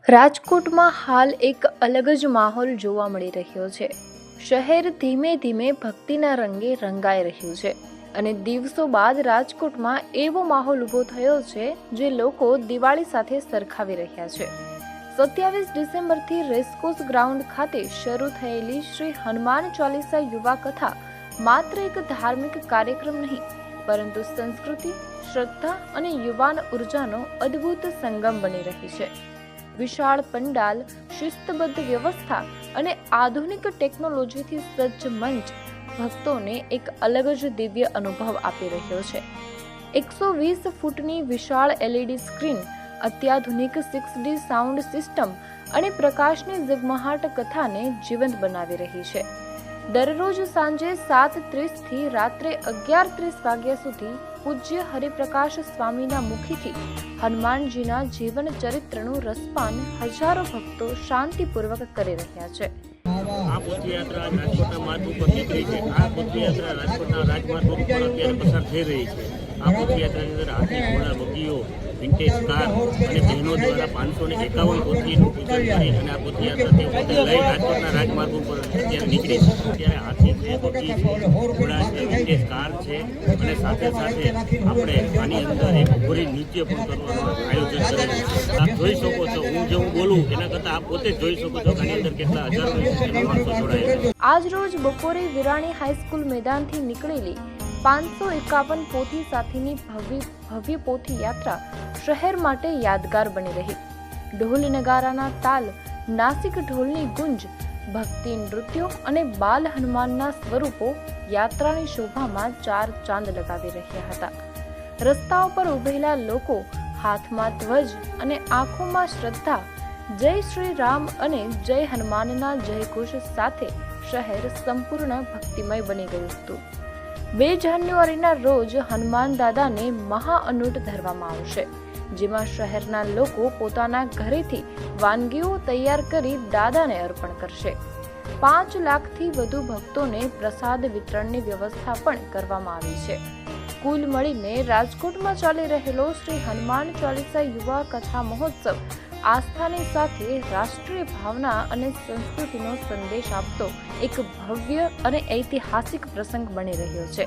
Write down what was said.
રાજકોટમાં હાલ એક અલગ જ માહોલ જોવા મળી રહ્યો છે। શહેર ધીમે ધીમે ભક્તિના રંગે રંગાઈ રહ્યું છે અને દિવસો બાદ રાજકોટમાં એવો માહોલ ઊભો થયો છે જે લોકો દિવાળી સાથે સરખાવી રહ્યા છે। 27 ડિસેમ્બરથી રેસકોર્સ ગ્રાઉન્ડ ખાતે શરૂ થયેલી શ્રી હનુમાન ચાલીસા યુવા કથા માત્ર એક ધાર્મિક કાર્યક્રમ નહીં, પરંતુ સંસ્કૃતિ, શ્રદ્ધા અને યુવાન ઉર્જાનો અદ્ભુત સંગમ બની રહી છે। વિશાળ પંડાલ, શિસ્તબદ્ધ વ્યવસ્થા અને આધુનિક ટેકનોલોજીથી સજ્જ મંચ ભક્તોને એક અલગ જ દિવ્ય અનુભવ આપી રહ્યો છે। 120 ફૂટની વિશાળ LED સ્ક્રીન, અત્યાધુનિક 6D સાઉન્ડ સિસ્ટમ અને પ્રકાશની ઝગમગાટ કથાને જીવંત બનાવી રહી છે। દરરોજ સાંજે 7:30 થી રાત્રે 11:30 વાગ્યા સુધી પૂજ્ય હરિપ્રકાશ સ્વામીના મુખીથી હનુમાનજીના જીવન ચરિત્રનું રસપાન હજારો ભક્તો શાંતિપૂર્વક કરી રહ્યા છે। આ પદયાત્રા રાજકોટના માર્ગ ઉપર નીકળી છે। આ પદયાત્રા રાજકોટના રાજમાર્ગ ઉપર અત્યારે પસાર થઈ રહી છે। આ પદયાત્રાની અંદર હાથી, ઘોડા, બગીઓ, વિન્ટેજ કાર અને બહેનો દ્વારા 551 પોથીનું પૂજન કરી અને આ પદયાત્રા તે પોતે લઈ રાજકોટના રાજમાર્ગ ઉપર અત્યારે નીકળી છે। અત્યારે હાથી છે, બગી છે, ઘોડા છે, વિન્ટેજ કાર છે અને સાથે સાથે આપણે આની અંદર એક ઘોડી નૃત્ય પણ કરવાનું આયોજન કરેલું છે। આપ જોઈ શકો છો, હું જે બોલું એના કરતાં આપ પોતે જ જોઈ શકો છો કે આની અંદર કેટલા હજારો માણસો જોડાયેલા। આજ રોજ બપોરે વિરાણી હાઈસ્કૂલ મેદાનથી નીકળેલી 551 પોથી સાથેની ભવ્ય પોથી યાત્રા શહેર માટે યાદગાર બની રહી। ઢોલ નગારાના તાલ, નાસિક ઢોલની ગુંજ, ભક્તિ નૃત્યો અને બાલ હનુમાનના સ્વરૂપો યાત્રાની શોભામાં ચાર ચાંદ લગાવી રહ્યા હતા। રસ્તાઓ પર ઉભેલા લોકો હાથમાં ધ્વજ અને આંખોમાં શ્રદ્ધા, જય શ્રી રામ અને જય હનુમાનના જયઘોષ સાથે શહેર સંપૂર્ણ ભક્તિમય બની ગયું હતું। 2 જાન્યુઆરીના રોજ હનુમાન દાદાને મહાઅનુટ ધરવામાં આવશે, જેમાં શહેરના લોકો પોતાના ઘરેથી વાનગીઓ તૈયાર કરી દાદાને અર્પણ કરશે। 5 લાખથી વધુ ભક્તોને પ્રસાદ વિતરણની વ્યવસ્થા પણ કરવામાં આવી છે। કુલ મળીને રાજકોટમાં ચાલી રહેલો શ્રી હનુમાન ચાલીસા યુવા કથા મહોત્સવ આસ્થાની સાથે રાષ્ટ્રીય ભાવના અને સંસ્કૃતિનો સંદેશ આપતો એક ભવ્ય અને ઐતિહાસિક પ્રસંગ બની રહ્યો છે।